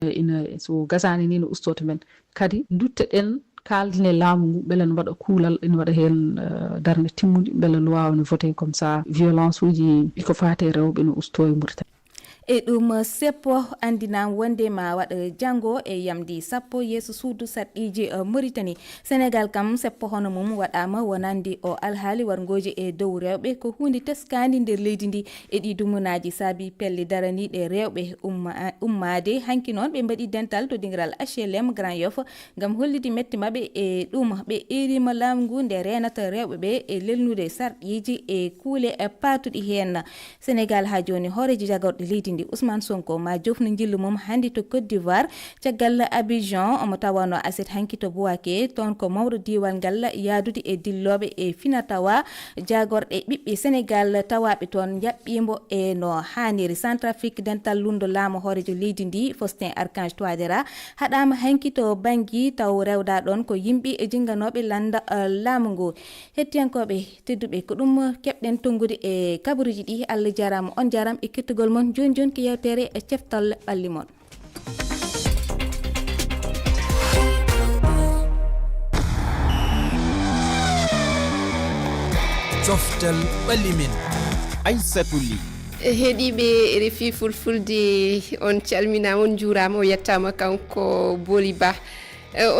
ina so gasani ni no ustoto men kadi dutten kaldine laamu ngu beele no wada kuulal ina wada hen darne timmudi beele no wawno voter comme ça violence uji ko faate rewbe no usto e Mauritanie. E ɗum seppo andinam wondema waɗa janggo e yamdi sappo yeeso suudu saɗɗiji Mauritanie. Sénégal kam seppo hono mum waɗama wonandi o alhaali wargoji e dow rewɓe ko hunde teskandi nder leydi ndi e ɗi dumunaji saabi pelle daraniɗe rewɓe ummade hanki noon ɓe mbaɗi dental to dingiral HLM Grand Yoff gam hollidi metti mabɓe e ɗum ɓe erima laamu ngu nde renata rewɓe ɓe e lelnude sarɗiji e kuule patuɗi hen. Sénégal ha joni horeji jagorɗe leydi ndi Ousmane Sonko ma jofni jillu mum handi to Côte d'Ivoire caggal Abidjan omo tawano aset hanki to Bouaké ton ko mawɗo diwan ngal yaadude e dilloɓe e finatawa jagorɗe ɓiɓɓe Sénégal tawaɓe toon jaɓɓimo e no haniri. Centrafrique dental lundo laamu horejo leydi ndi Faustin Archange Touadéra haɗama hanki to bangui taw rewda ɗon ko yimɓe e jinganoɓe landa laamu ngu. Hettiyankoɓe tedduɓe ko ɗum keɓɗen tongude e kabaruji ɗi. Allah jarama on jaram e kettugol mon joni joni ki yewtere e ceftal ɓalli mon. coftal ɓalli men Aissatou Ly. heeɗiɓe RFI fulfulde on calminama on juurama o yettama kanko Boly Ba.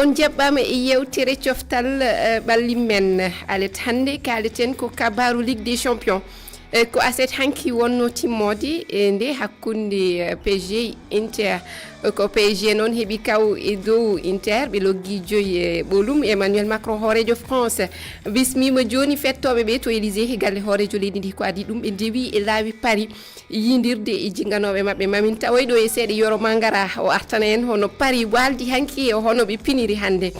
On jaɓɓama e yewtere coftal ɓalli men alet hande kaleten ko kabaru Ligue des Champions ko aset hanki wonno timmode nde hakkunde PSG Inter ko PSG noon heeɓi kaw e dow Inter ɓe loggi 5 ɓolum. Emmanuel Macron hoorejo France bismima joni fettoɓe ɓe to Élysée galle hoorejo leydi ndi ko adi ɗum ɓe dewi e laawi Paris yindirde e jinganoɓe mabɓe mamin tawoy ɗo e seeɗa yoro mangara o artana en hono Paris waldi hanki e hono ɓe piniri hande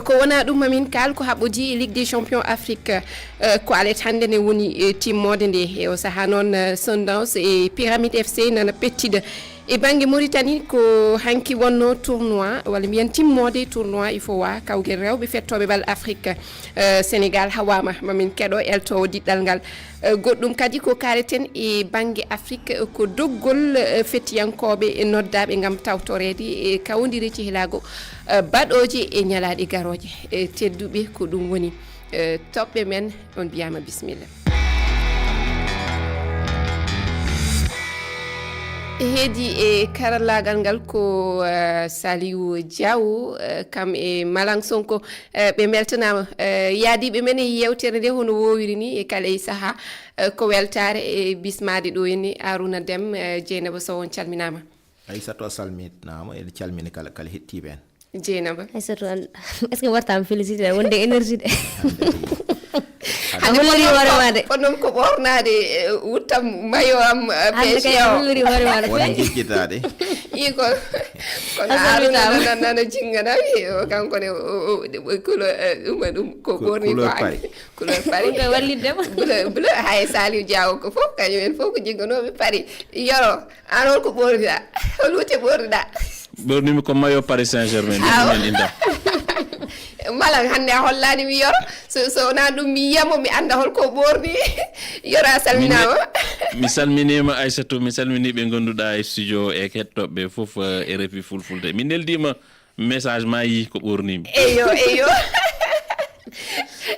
ko wona ɗum mamin kal ko haɓodi e Ligue des Champions Afrique ko alet hande ne woni timmode nde e o saaha noon Sundowns e Pyramide FC nana pettida e banggue Mauritanie ko hanki wonno tournoi walla mbiyen timmode tournoi il faut wa kawguel rewɓe fettoɓe bal Afrique Sénégal hawama mamin keɗo eltowo diɗɗal ngal goɗɗum kadi ko kaleten e banggue Afrique ko doggol fettiyankoɓe e noddaɓe gam tawtorede e kawdiri cihilago baɗoje e ñalaɗe garoje tedduɓe ko ɗum woni toɓɓe men on biyama bisimilla. heedi e karallagal ngal ko Saliou Diaw kam e Malang Sonko ɓe beltanama yaadiɓe men e yewtere nde hono wowiri ni e kala e saaha ko weltare e bismade ɗo henni Arouna Deme Dieynaba Sow on calminama. Aissatou a salminama e calmini kala hettiɓe en. Dieynaba Aissatou est ce que wartama félicité wonde énergie de holliri hoore de kono ko ɓornade wuttam mayo am PCO holliri hoore ma wona jiggitade i ko kono Arouna nana jinganami o kankone kulo ɗum ko ɓorni ko couleur Paris ko walliddema bleu hay Saliou Diaw ko fof kañumen fof ko jigganoɓe Paris yoro an hol ko ɓorniɗa hol wutte ɓorniɗa ɓornimi ko mayo Paris Saint-Germain min inda Malang hande a hollani mi yoro so wona ɗum mi yiyamo mi anda holko ɓorni yoro a salminama. Mi salminima Aissatou mi salmini ɓe gonduɗa e studio e kettoɓe foof RFI fulfulde mi neldima message ma yi ko ɓornimi eyo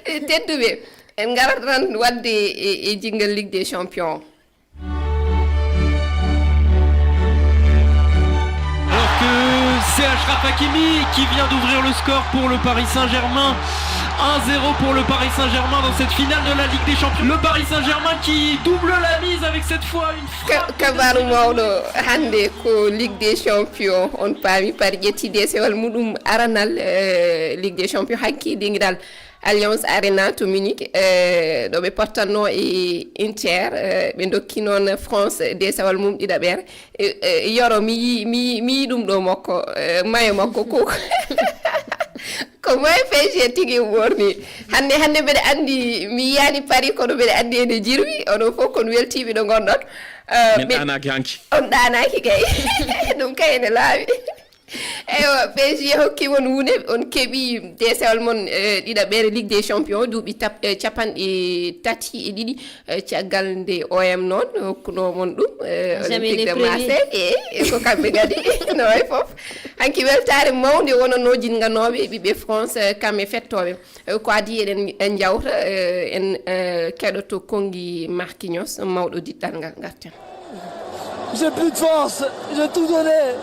tedduɓe en garata tan wadde e jingal Ligue des Champions. C'est Achraf Hakimi qui vient d'ouvrir le score pour le Paris Saint-Germain. 1-0 pour le Paris Saint-Germain dans cette finale de la Ligue des Champions. Le Paris Saint-Germain qui double la mise avec cette fois une frappe. Kabaru mawɗo hande ko Ligue des Champions on paami Paris ƴettide sewal muɗum aranal Ligue des Champions hakki dinguidal Alliance Arena to Munich ɗo ɓe pottanno e Inter ɓe dokki noon France desawal mum ɗiɗaɓere yoro mi yi ɗum ɗo makko mayo makko ko moye PSG tigi worni hande mbeɗa andi mi yiyani Paris kono mbeɗa andi ene jirwi onon fof kono weltiɓe ɗo gonɗon min ɗanaki hanki on ɗanaki kay ɗum kay ene laawi eyo PSG hokki won wune on keɓi desewal mon ɗiɗaɓere Ligue des Champions duuɓi capanɗe tati e ɗiɗi caggal nde OM noon hokkunomon ɗum Olympique de Marseille e ko kamɓe gadi no way foof hanki weltare mawde wonano jinnganoɓe ɓiɓɓe France kamɓe fettoɓe ko adi eɗen jawta en keɗoto Kongi Marquinhos mawɗo diɗɗal ngal garten. J'ai plus de force, j'ai tout donné.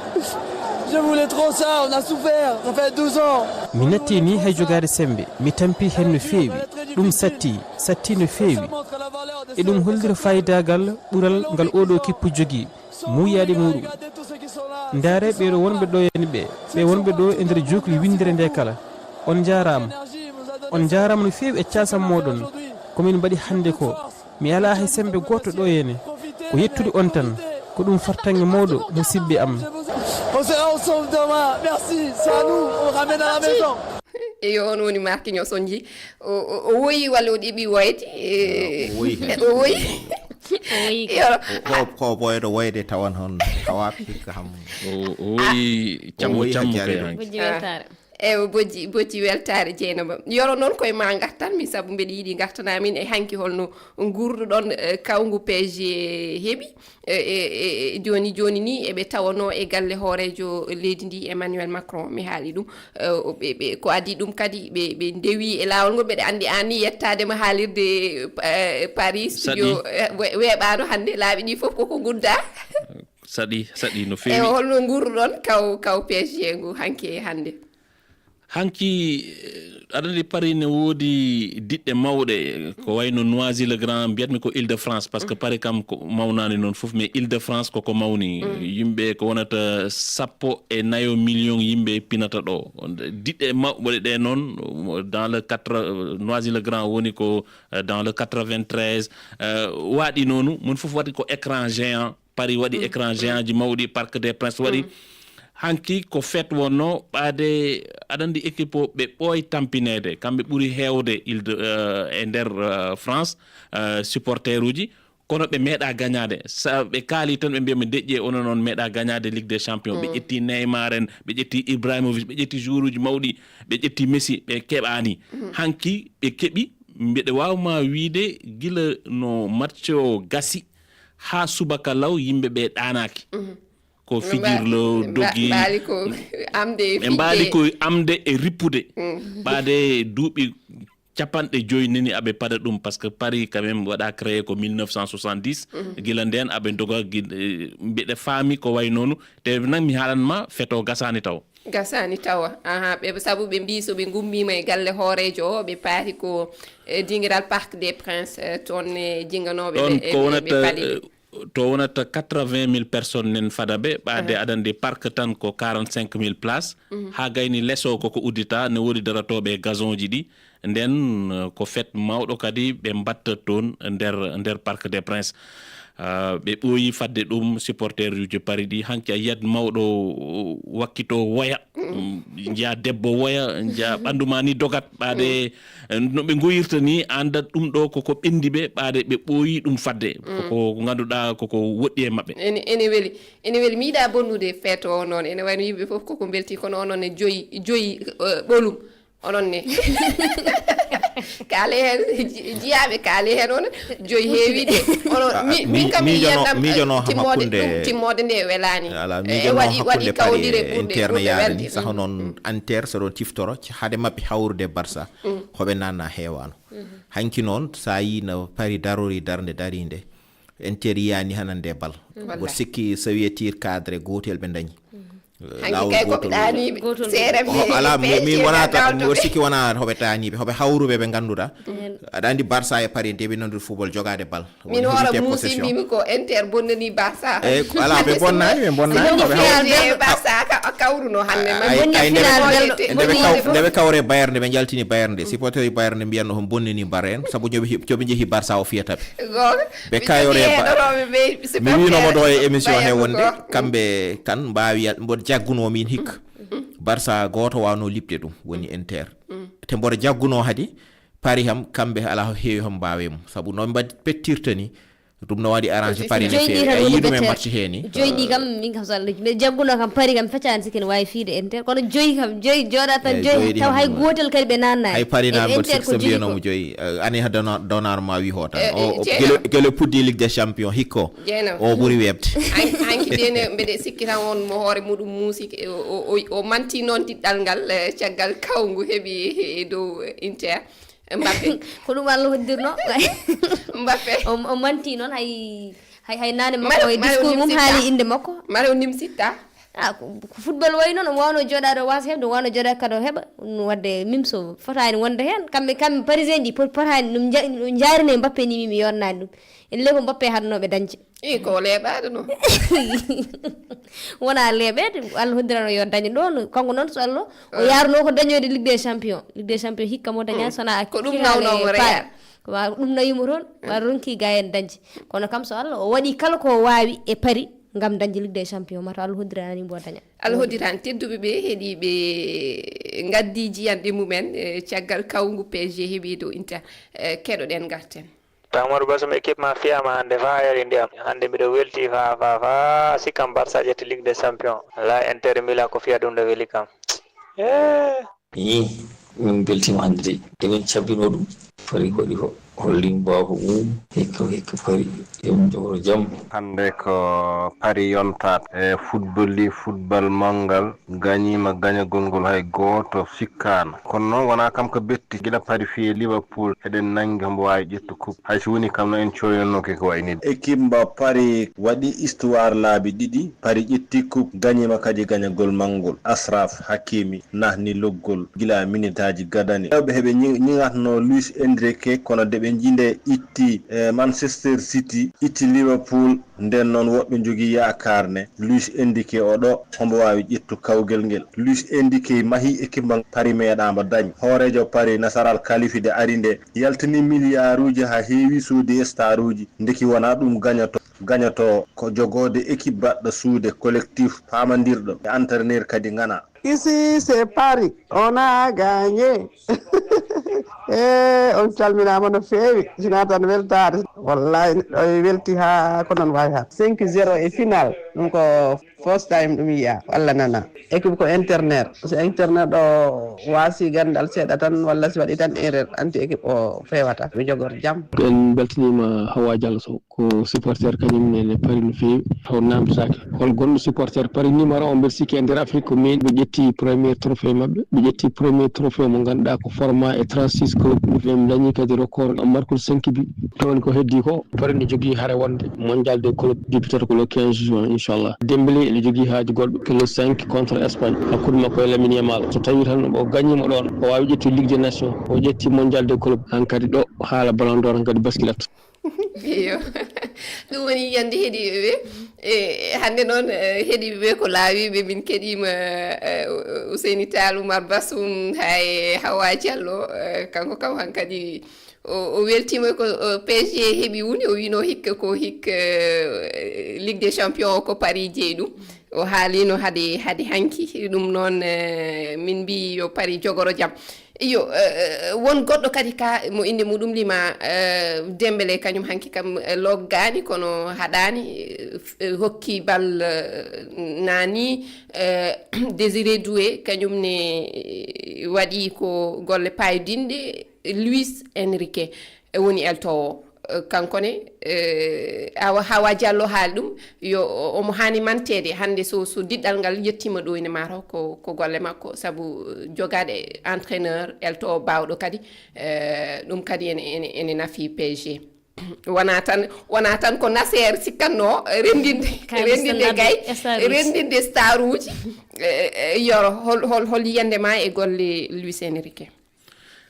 Je voulais trop ça, on a souffert, ça fait 12 ans. mi natti ni hay jogade sembe mi tampi hen no feewi ɗum satti no feewi e ɗum hollira fayidagal ɓural ngal oɗo kippu jogui muyyade muɗum ndaare ɓeɗo wonɓe ɗo yani ɓe wonɓe ɗo e nder jokli windere nde kala on jarama no feewi e casam moɗon komin mbaɗi hande ko mi ala hay sembe goto ɗo yene o yettude on tan ko ɗum fartange mawɗo musidɓe am. On sera ensemble demain. Merci, c'est à nous. On ramène à la maison. Et on woni Marquinhos on ji o woyi walla o ɗiɓi woyde o woyi ko boyɗo woyde tawan hon hawaɓe hikka ham o woyi cammo ko eyi bojji weltare Dieynaba yoro noon koye ma gartan sabu mbeɗa yiiɗi gartanamin e hanki holno gurduɗon kawgu PSG heeɓi e joni ni eɓe tawano e galle hoorejo leydi ndi Emmanuel Macron mi haali ɗum ko adi ɗum kadi ɓe ndewi e lawol ngol mbeɗa andi an ni yettadema haalirde Paris studio weeɓano hande laaɓi ɗi foof koko gudda saɗi no fewi e holno gurduɗon kaw PSG ngu hanki e hande. hanki aɗa andi Paris ne woodi diɗɗe mawɗe ko wayno Noisy-le-Grand mbiyatmi ko Île-de-France par ce que Paris kam ko mawnani noon fof mais Île-de-France koko mawni yimɓe ko wonata 14 million yimɓe pinata ɗo diɗɗe mawɓe ɗe noon dans le Noisy-le-Grand woni ko dans le 93 waɗi noonu mon fof waɗi ko écran géant Paris waɗi écran géant ji mawɗi Parc des Princes waɗi hanki ko fet wonno ɓaade aɗandi équipe o ɓe ɓooy tampinede kamɓe ɓuri heewde e nder France supporter uji kono ɓe meeɗa gagnade sa ɓe kaali tan ɓe mbiyami deƴƴe ono noon meeɗa gagnade Ligue des Champions ɓe ƴetti Neymar en ɓe ƴetti Ibrahimovic ɓe ƴetti joueur uji mawɗi ɓe ƴetti Messi ɓe keɓani hanki ɓe keɓi mbeɗe wawma wiide gila no match o gasi ha subaka law yimɓe ɓe ɗanaki ko fijirlo dogi ɓe mbaali ko amde e rippude ɓaade duuɓi capanɗe joyi neni aɓe pada ɗum par ce que Paris quand même waɗa créé ko 1970 gila nden aɓe doga mbiɗe faami ko way noonu te nan mi haalanma feto gasani tawa ɓe sabu ɓe mbi so ɓe gummima e galle hoorejo o ɓe paati ko dinguiral Parc des Princes toon e jinganoɓe ɓe to wonata 80 000 personnes nen fada ɓe ɓaade aɗande parc tan ko 45 000 places ha gayni lesso koko uddita ne woodi daratoɓe gazon ji ɗi nden ko fête mawɗo kadi ɓe mbatta toon nder Parc des Princes ɓe ɓooyi fadde ɗum supporter uji Paris ɗi hanki a yiyat mawɗo wakkito woya jiya debbo woya jiya ɓanduma ni dogat ɓaade no ɓe goyirta ni andat ɗum ɗo koko ɓendi ɓe ɓaade ɓe ɓooyi ɗum fadde koko ganduɗa koko woɗɗi e maɓɓe ene weeli mi yiɗa bonnude feeto o noon ene wayno yimɓe fof koko belti kono onon ne joyi ɓolum onon ne kaale hen jiyaɓe kaale hen on joyi heewide onon min kam miijono hakkunde timmode nde welani waɗi kawdire interne yaade saha noon Inter so ɗon tiftoro haade mabɓe hawrude Barça hoɓe nanna heewano hanki noon sa yi no Paris darori darde darinde Inter yiyani hanande bal goto sikki so wiye tir cadre gotel ɓe dañi hanki ko ɗaniɓe ala min wonata mbiɗo sikki wona hoɓe taniɓe hoɓe hawruɓe ɓe ganduɗa aɗa andi Barça e Paris nde ɓe nandude football jogade bal min hoora musidɓimi ko Inter bonnani Barça ala ɓe bonnani hoɓe Barça kawruno hande ndeɓe kawre Bayern nde ɓe jaltini Bayern nde supporter Bayern nde mbiyanno hon bonnani Bayern saabu coɓe jeehi Barça o fiyataɓe ɓe kayore mi winomo ɗo e émission he wonde kamɓe kan mbawi mboɗo jagguno min hikka Barça goto wawno liɓde ɗum woni Inter te mboɗo jagguno hadi Paris ham kamɓe ala heewi ham mbawemo saabu noon mbad pettirta ni ɗum no waɗi arrangé Paris ne feewi a yii ɗum e match heni joyɗi kam min kam so Allah mais jagguno kam Paris kam feccani sikki ne wawi fiide Inter kono joyi kam joyi jooɗa tan joyi taw hay gotel kadi ɓe nannani hay Paris naɓe so mbiyanomo joyi ani ha Donnarumma wi ho tan gele puddi Ligue des Champions hikko o ɓuuri webde hanki dene mbeɗe sikki tan on mo hoore muɗum muusi o manti noon diɗɗal ngal caggal kawngu heeɓi dow Inter Mbappé ko ɗum Allah hoddirno Mbappé o manti noon hay nane makko e discours mum haali inde makko mare o nimsitta ko football wayi noon o wawno joɗade o wasa heɓde o wawno joɗade kadi o heɓa wadde mimso fotani wonde hen kamɓe parisien ɗi potani ɗum jarine Mbappé ni mimi yonnani ɗum elle ko Mbappé hadnoɓe dañde ko leeɓade no wona leeɓede Allah hoddirano yo daña ɗo kanko noon so Allah o yarno ko dañode Ligue des Champions hikka mo daña sona ko ɗum nawnomo real ɗum nayimo toon wa ronki ga en dañde kono kam so Allah o waɗi kala ko wawi e Paris ngam dañde Ligue des Champions mata Allah hoddirani mbo daña Allah hoddirani tedduɓe ɓe heeɗiɓe gaddi jiyanɗe mumen caggal kawngu PSG heeɓi dow Inter keɗoɗen garten Amadou Bassom équipe ma fiyama hande fa yari ndiyam hande mbiɗo welti fa sikkam Barça ƴetti Ligue des Champions la Inter Milan ko fiya ɗum ɗo weli kam min beltima hande de emin cabbino ɗum Paris waɗi ko hollin bako mum hikka Paris yom jogoro jaam hande ko Paris yontat e football mangal gañima gañagol ngol hay goto sikkano kono noon wona kam ko betti gila Paris fiye Liverpool eɗen nangi hombo wawi ƴettu coupe hay so woni kam no en coyonnoke ko wayni équipe mba Paris waɗi histoire laabi ɗiɗi Paris ƴetti coupe gañima kadi gañagol mangol Ashraf Hakimi nahni loggol gila minitaji gadani ɓe heɓe ñigatno Luis Enrique kono ɓe jinde itti Manchester City itti Liverpool nden noon woɓɓe jogui yakarne Luis Enrique oɗo hombo wawi ƴettu kawgel ngel Luis Enrique mahi équipe mo Paris meeɗama dañ hoorejo Paris nasaral qualifié ari nde yaltini milliard uji ha heewi suudi star uji ndeki wona ɗum gañato ko jogode équipe baɗɗo suude collectif pamandirɗo e entraîneur kadi gana ici c'est Paris on a gagné on calminama no feewi sina tan weltade wallahi neɗɗo welti ha ko noon wawi ha 5-0 e final ɗum ko first time ɗum yiya walla nana équipe ko internet so internet ɗo waasi gandal seeɗa tan walla si waɗi tan erreur anti équipe o fewata ɓe jogor jaam en beltanima Hawa Diallo Sow ko supporter kañum nene Paris no feewi taw namdetake hol gonɗo supporter Paris numéro 1 mbeɗa sikki e nder Afrique ko min ɓe ƴetti premier trophée mabɓe ɓe ƴetti premier trophée mo ganduɗa ko format e 36 club ɓe dañi kadi record marquel 5 buts tawni ko heddi ko Paris ne jogui haare wonde mondial des clubs débutata ko le 15 juin inchallah Dembélé ene jogui haaji goɗɗo que le 5 contre Espagne hakkude makko e Lamine Yamal so tawi tan o gagnima ɗon o wawi ƴettu Ligue des Nations o ƴetti mondial des clubs hankkadi ɗo haala Ballon d'Or kadi baskilat iyo ɗum woni yiyande heeɗiɓe ɓe e hande noon heeɗiɓe ɓe ko laawiɓe min keɗima Ousseyni Tall Oumar Bassoum hay Hawa Diallo kanko kam hankkadi o weltima ko PSG heeɓi woni o wino hikka ko Ligue des Champions ko Paris jeeyi ɗum o haalino haade hanki ɗum noon min mbi yo Paris jogoro jaam iyo won goɗɗo kadi ka mo inde muɗum lima Dembélé kañum hanki kam loggani kono haɗani hokki bal nani Désiré Doué kañum ne waɗi ko golle paydinde Luis Enrique woni eltowo kankone Hawa Diallo haali ɗum yo omo hani mantede hande so diɗɗal ngal yettima ɗo ene mataw ko golle makko saabu jogade entraîneur elto bawɗo kadi ɗum kadi ene nafi PSG wona tan ko Nasser sikkanno rendinde gay rendinde star uji yoro hol yiyande ma e golle Luis Enrique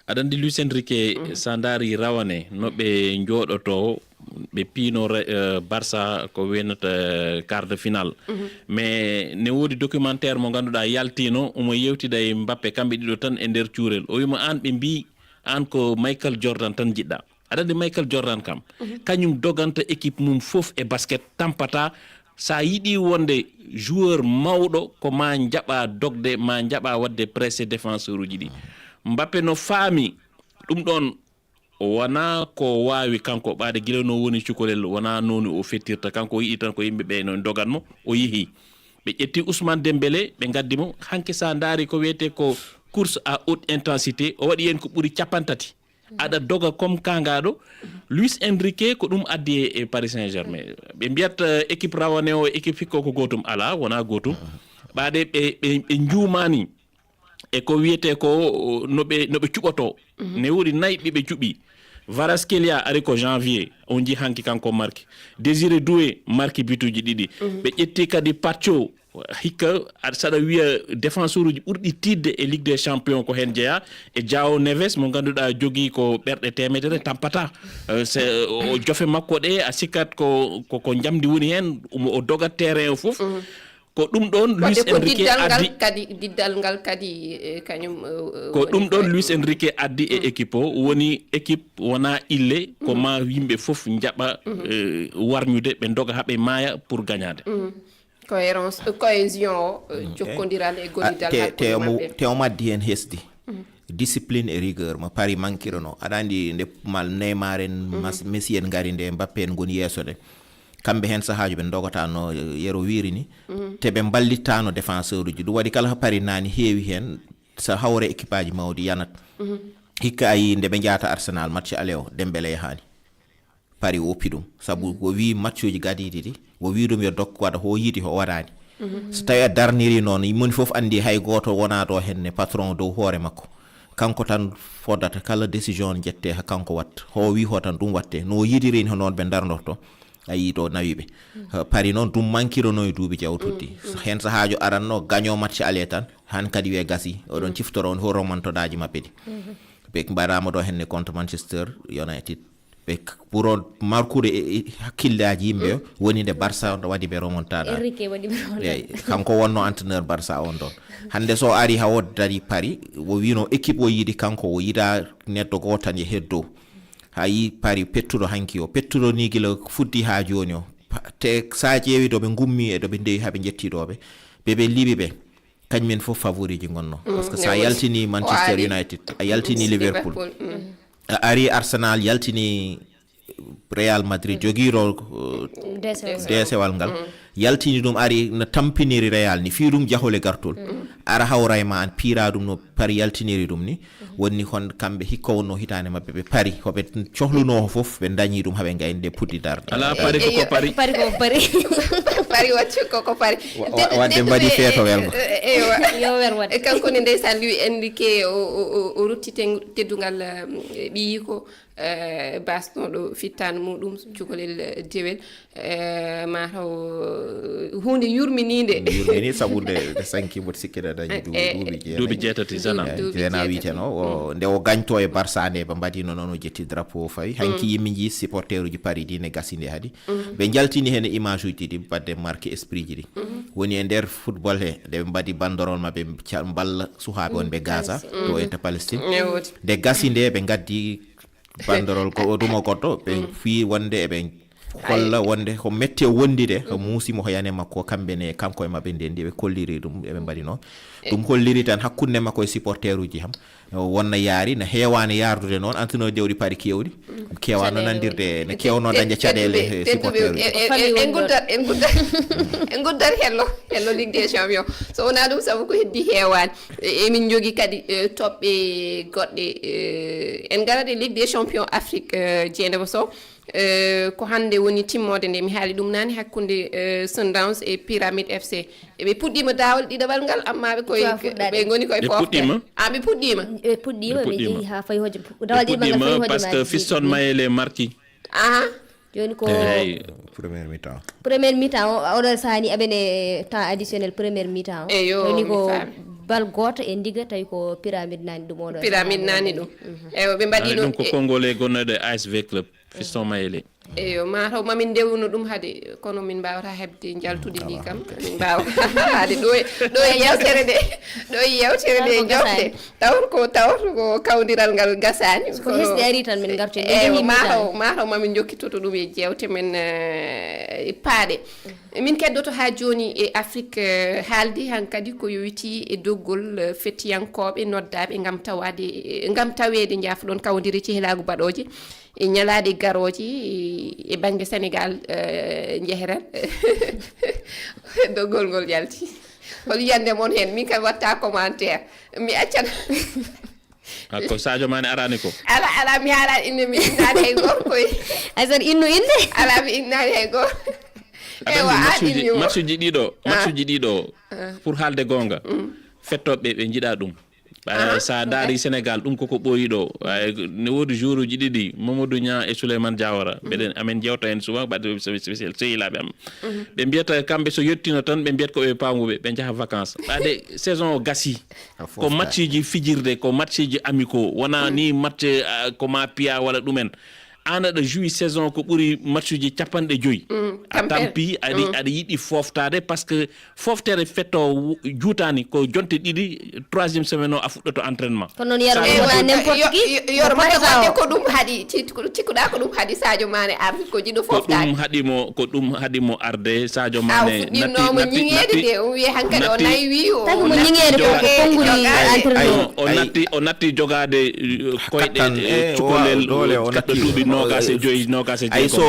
aɗa andi Luis Enrique sa daari rawane no ɓe jooɗoto ɓe piino Barça ko wenata quart de finale mais ne woodi documentaire mo ganduɗa yaltino omo yewtida e Mbappé kamɓe ɗiɗo tan e nder cuurel o wima an ɓe mbi an ko Michael Jordan tan jiɗɗa aɗa andi Michael Jordan kam kañum doganta équipe mum fof e basket tampata sa yiɗi wonde joueur mawɗo ko ma jaɓa dogde ma jaɓa wadde pressé défenseur uji ɗi Mbappé no faami ɗum ɗon wana ko wawi kanko ɓaade gila no woni cukalel wana noni o fettirta kanko o yi'i tan ko yimɓe ɓe no doganmo o yeehi ɓe ƴetti Ousmane Dembélé ɓe gaddimo hanke sa daari ko wiyete ko course à haute intensité o waɗi hen ko ɓuuri 30 aɗa doga comme kangaɗo Luis Enrique ko ɗum addi e Paris Saint-Germain ɓe mbiyat équipe rawane o équipe hikko ko gotum ala wona gotum ɓaade ɓe juumani e ko wiyete ko noɓe cuɓoto ne wuri nayyi ɓe cuɓi Kvaratskhelia ari ko janvier on ji hanki kanko marki Désiré Doué marki bituji ɗiɗi ɓe ƴetti kadi Pacho hikka saɗa wiya défenseur uji ɓurɗi tidde e Ligue des Champions ko hen jeeya e João Neves mo ganduɗa jogui ko ɓerɗe temedere tampata o jofe makko ɗe a sikkat ko jamdi woni hen o dogat terrain o foof ko ɗum ɗon Luis Enrique addi diddal ngal kadi kañum ko ɗum ɗon Luis Enrique addi e équipe o woni équipe wona ille ko ma yimɓe foof jaɓa warñude ɓe doga haɓe maaya pour gagnade cohésion o jokkodiral e gollidal te o maddi hen hesdi discipline et rigueur mo Paris manquirano aɗa andi nde mal Neymar en Messi en gari nde Mbappé en goni yeeso de kamɓe hen sahaji ɓe dogatano yero wiiri ni te ɓe ballittano défenseur uji ɗum waɗi kala ko Paris nani heewi hen so hawre équipe aji mawdi yanat hikka a yi nde ɓe jata Arsenal match ale o Dembélé yahani Paris woppi ɗum saabu o wi match uji gadiɗi ɗi o wi ɗum yo dok waɗa ho yiiti ho waɗani so tawi a darniri noon moni foof andi hay goto wona ɗo henne patron dow hoore makko kanko tan fodata kala décision jette ha kanko watta ho wi ho tan ɗum watte no yidirini ho noon ɓe darnorto a yi ɗo nawiɓe Paris noon ɗum manquirano e duuɓi jawtuddi hen sahajo aranno gagno match ale tan han kadi wiye gasi oɗon ciftoro on ho romantoɗaji mabɓe ɗi ɓe mbaɗama ɗo henne contre Manchester United ɓe pour markude hakkillaji yimɓe woni nde Barça waɗi ɓe remontada kanko wonno entraîneur Barça on ɗon hande so ari ha woddari Paris o wino équipe o yiiɗi kanko o yiɗa neɗɗo goto tan ye heddo ha yi Paris pettuɗo hanki o pettuɗo ni gila fuddi ha joni o te sa ƴeewi ɗo ɓe gummi e ɗo ɓe ndewi haɓe jettiɗoɓe ɓe liɓi ɓe kañumen fof favori ji gonno par ce que sa yaltini Manchester United a yaltini Liverpool a ari Arsenal yaltini Real Madrid joguiro desewal ngal yaltini ɗum ari no tampiniri Real ni fi ɗum jahole gartol ara hawra e ma an piira ɗum no Paris yaltiniri ɗum ni wonni hon kamɓe hikka wonno hitande mabɓe ɓe Paris hoɓe cohlunoho foof ɓe dañi ɗum haɓe gayni nde puɗɗi darde ala Paris koko Paris Paris wacci koko Paris wadde mbaɗi feeto welgo e kanko ne ndeysan Luis Enrique o rutti teddugal ɓiyi ko baston ɗo fittano muɗum cukalel dewel mataw hunde yurminide sabu nde sanki mboɗo sikkida dañi duuɓi jeetati jena witeno o nde o gañto e Barça nde ɓe mbaɗino noon o jetti drapeau o fawi hanki yimmi ji supporter uji Paris ɗi ne gasinde haadi ɓe jaltini hen image uji ɗi badde marqué esprit ji ɗi woni e nder football he nde ɓe mbaɗi banderole mabɓe balla suhaɓe wonɓe Gaza to enta Palestine nde gasi nde ɓe gaddi banderole ko ɗum o goɗɗo ɓe fi wonde eɓe holla wonde ko metti wondide ko muusimo ko yane makko kamɓe ne kanko e mabɓe nde ɓe kolliri ɗum eɓe mbaɗi noon ɗum holliri tan hakkunde makko e supporter uji ham wonna yaari no heewani yardude noon entraîneur dewɗi Paris kewɗi kewano nandirde no kewno dañde caɗele supporter uji en guddar hello Ligue des Champions so wona ɗum saabu ko heddi heewani emin jogui kadi toɓɓe goɗɗe en garat e Ligue des Champions Afrique Dieynaba Sow ko hande woni timmode nde mi haali ɗum nani hakkude Sundowns e Pyramide FC ɓe puɗɗima dawol ɗiɗaɓal ngal amma ɓe goni koye pofte ɓe puɗɗima ɓe jeehi ha fayi hoje puɗɗima par ce que Fiston Mayele marki joni ko première mi-temps oɗo sahani aɓene temps additionnel première mi-temps joni ko bal goto e ndiga tawi ko Pyramide nani ɗum oɗo Pyramide nani ɗum eyi ɓe mbaɗi ɗum ko konngol e gonnoɗo ASV club Fiston Mayele eyo mataw mamin ndewno ɗum hade kono min mbawata hebde jaltude ni kam min mbawa hade ɗo e yewtere nde jofte tawon ko kawdiral ngal gasani ko hesɗi ari tan min gartu mataw mamin jokkitoto ɗum e jewte men paaɗe min keddoto ha joni e Afrique haaldi han kadi ko yowiti e doggol fettiyankoɓe noddaɓe ngam tawede jafɗon kawdiri cehlagu baɗoje e ñalaade garoji e banggue Sénégal jeheren doggol ngol jalti hol yande mon hen min kam watta commentaire mi accan ko Sadio Mané arani ko ala mi haala inde mi innade hay goto koy aysan innu inde ala mi innade hay goto matchuji ɗiɗo pour haalde gonga fettoɓe ɓe jiiɗa ɗum sa daari Sénégal ɗum koko ɓooyi ɗo ne woodi jour uji ɗiɗi Mamadou Niang e Souleymane Diawara mbeɗen amen jewta hen souvent ɓaɗe spécial sehilaɓe am ɓe mbiyata kamɓe so yettino tan ɓe mbiyata koɓe pamuɓe ɓe jaaha vacances ɓaade saison o gasi ko matchiji fijirde ko matchiji amicaux wona ni match ko ma piya walla ɗumen an aɗa jouyi saison ko ɓuri matchuji 50 a tampi aɗa yiɗi foftade par ce que foftere fetto juutani ko jonte ɗiɗi 3e semaine o a fuɗɗoto entraînement ko noon yaro wona n'importe qui yormata ko ɗum haaɗi cikkuɗa ko ɗum haaɗi Sadio Mané arde ko jiɗo foftade ko ɗum haɗimo arde Sadio Mané fuɗɗinnomo ñiŋede de o wiye hankadi o nayi wi tagi mo ñiŋede ko konnguli entraînement o natti jogade koyɗe cukalel kaɗɗo duuɓi nogase joyi nogase ay so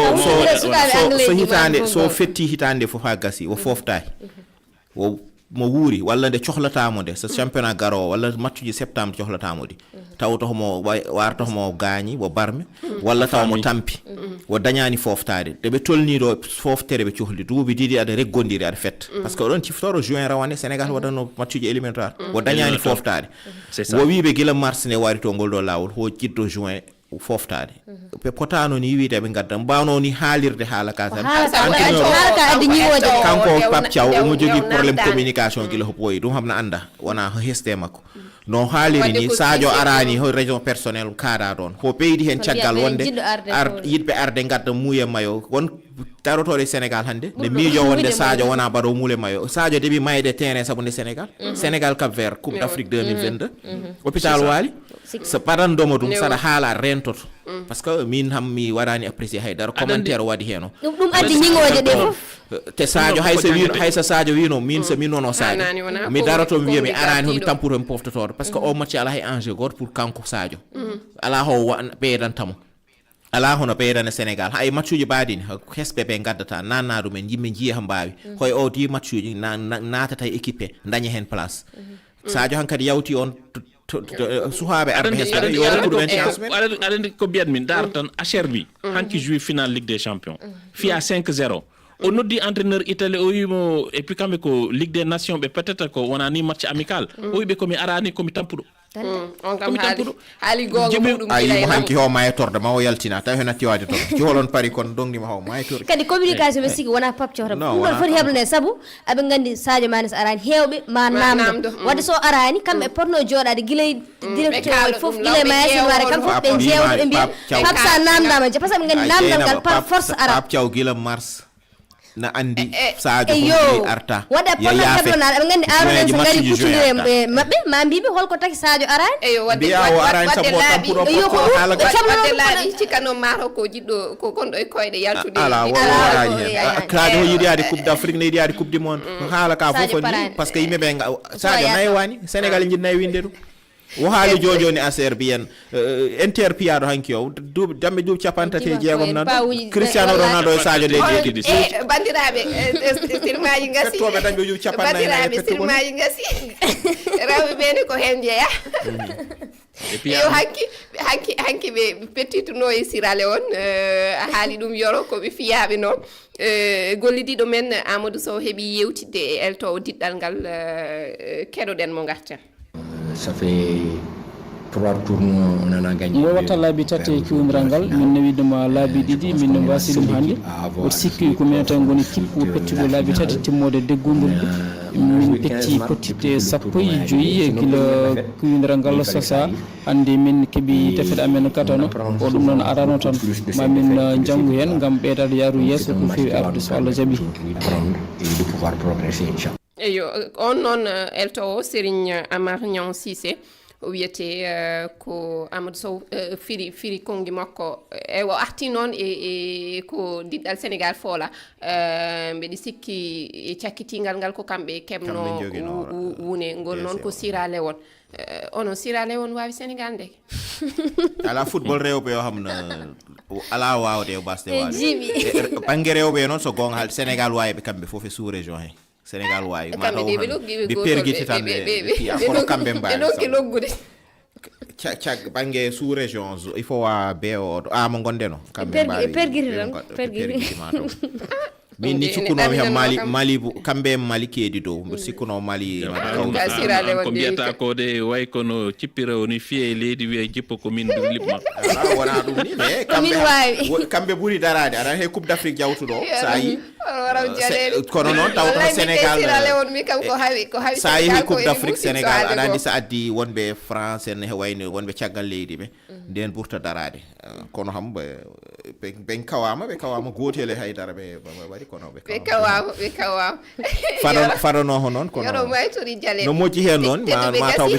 hitande so fetti hitande fof ha gasi o foftaki mo wuuri walla nde cohlatamo nde so championnat garowo walla matchuji septembre cohlatamo ɗi taw to mo warta mo gaañi wo barme walla taw mo tampi wo dañani foftade de ɓe tolniɗo foftere ɓe cohli duuɓi ɗiɗi aɗa reggodiri aɗa fetta par ce que oɗon ciftoro juin rawane Sénégal waɗanno matchuji éliminatoire wo dañani foftade wo wiɓe gila mars ne wari to ngol ɗo lawol ho jiddo juin foftade ɓe potano ni wiide ɓe gadda mbawno ni haalirde haala ka tan kanko Pape Thiaw omo jogui probléme communication guila ho ɓooyi ɗum hamna anda wona heste makko no haaliri ni Sadio arani ho région personnel kaada ɗon ho ɓeydi hen caggal wonde yiɗɓe arde gadda muuye mayo won darotore Sénégal hande nde miijo wonde Sadio wona baɗo muule mayo Sadio deeɓi mayde terrain saabu nde Sénégal Cap Vert Coupe d'Afrique 2022 hôpital Waali so ɓaɗandomo ɗum saɗa haala rentoto par ce que min ham mi waɗani apprécié haydara commentaire waɗi hen o ɗum addi ñiŋoje ɗe fof te Sadio hayso Sadio wino min so min nono Sadio mi daroto mi wiya mi arani homi tamputo mi poftotoɗo par ce que o match ala hay enjeu goto pour kanko Sadio ala ho ɓeydantamo ala hono ɓeydane Sénégal hay matchuji baɗini hesɓe ɓe gaddata nanna ɗumen yimɓe jiiya ha mbawi koye o di matchuji natata équipe daña hen place Sadio hankadi yawti on suhaɓe arɓe hesɓe yo rokkuɗumen chance men aɗa ko mbiyat min dar tan Acerbi hanki joué final Ligue des Champions fiya 5-0 o noddi entraîneur Italie o wimo et puis kamɓe ko Ligue des Nations ɓe peut être ko wona ni match amical o wiɓe komi arani komi tampuɗo on kam haali gonga muɗum ayimo hanki ho mayetorde ma o yaltina tawi hen natti wade toon jiholon pari kono dongnima haw mayetorde kadi communication ɓe sigi wona Pape Thiaw ɗum ɗon foti heblane saabu aɓe gandi Sadio Mané so arani hewɓe ma namdo wadde so arani kamɓe potno joɗade guilay directeur foof guilay mayasin ware kam foof ɓe jewɗo ɓe mbiya Pape sa namdama je par ce que ɓe gandi namdal ngal par force ara Pape Thiaw guila mars na andi Sadio ko arta waɗa potno heblanade ɓe gandi aronen so gari kuttodire mabɓe ma mbiɓe holko taki Sadio arani eyo wadde laaɓi cikkanno mato ko jiɗɗo ko gonɗo e koyɗe yaltude ala waraji hen Sadio ho yiɗi yaade Coupe d'Afrique ne yiɗi yaade Coupe du Monde haala ka fof ni par ce que yimɓeɓe Sadio naywani Sénégal jiɗi nayi winde ɗum wo haali joni ACR biyen Inter piyaɗo hanki o damɓe duuɓi capantati e jeegom nan Cristiano Ronaldo e Sadio de jeetiɗi bandiraɓe silmaji gasi toɓe dañɓe duuɓi bandiraɓe silmaji gasi rewɓe ɓeni ko hen jeeya yo hanki ɓe pettituno e Sierra Leone a haali ɗum yoro koɓe fiyaɓe noon gollidiɗo men Amadou Sow heeɓi yewtidde e elto diɗɗal ngal keɗoɗen mo garten. Ça fait 3 tournois on en a gagné. Mo watta laabi tati kiwondiral ngal min nawiduma laabi ɗiɗi min mbasi ɗum hannde oto sikki ko minen tan goni kippu pettugo laabi tati timmode deggondol min petti pottite 15 gila kiwondiral ngal sosa hannde min keeɓi defeɗe amen katano o ɗum noon arano tan mamin janngu hen ngam ɓeydade yaaru yesso ko fewi arde so Allah jaaɓi de pouvoir progresser inchallah. Eyo on noon elto Serigne Amar Niang Cissé o wiyete ko Amadou Sow firi kongi makko e o arti noon e ko diddal Sénégal foola mbeɗi sikki e cakkitingal ngal ko kamɓe keɓno wune ngol noon ko Sierra Leone onon Sierra Leone wawi Sénégal nde ala football rewɓe o hamna ala wawde o basde wawi banggue rewɓe noon so gonga hal Sénégal wawi ɓe kamɓe foof e sous région he Sénégal wawi ɓe perguiti tan kono kamɓe mbawi loggude cag banggue sous région il faut wa be o mo gondeno kamɓe mbawi perguiti ma taw min ni cikkunomi hen mali kamɓe mali keedi dow mbiɗa sikkuno mali ko mbiyata ko de way kono cippira woni fiye leydi wiye jippo ko min ɗum liɓma wona ɗum ni mais kamɓe ɓuuri darade aɗa he coupe d'Afrique jawtuɗo sa yi kono noon tawto Sénégal sa yeehi coupe d'Afrique Sénégal aɗa andi sa addi wonɓe France en wayno wonɓe caggal leydi ɓe nden ɓurta darade kono ham ɓe kawama gotel e haydara ɓe waɗi kono ɓe kawama faranoho noon kono no moƴƴi hen noon ma tawɓe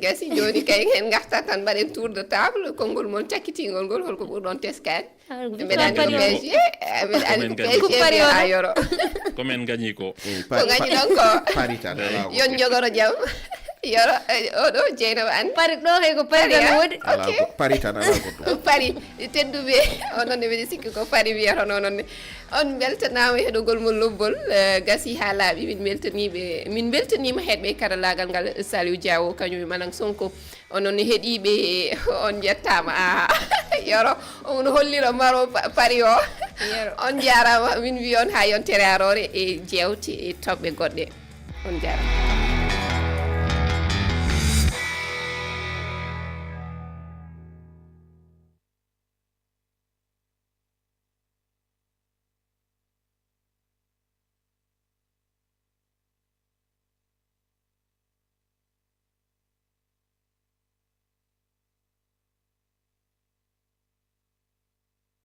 gasi joni kay hen garta tan mbaɗen tour de table konngol mon cakkitingol ngol holko ɓurɗon teskade mbeɗa andi PSG a yoro komin gañi ko gañi ɗon ko yon jogoro jaam yoro oɗo Dieynaba Ane pari ɗo hay ko pari tan wodi pari tan ala goɗɗo pari tedduɓe onon ne mbiɗa sikki ko pari wiyata noon ne on beltanama heɗogol mo lobbol gasi ha laaɓi min beltanima heɗɓe karallagal ngal Saliou Diawo kañum Malang Sonko onon ne heeɗiɓe on jettama yoro on holliro maro pari o on jarama min wi on ha yontere arore e jewte e toɓɓe goɗɗe on jarama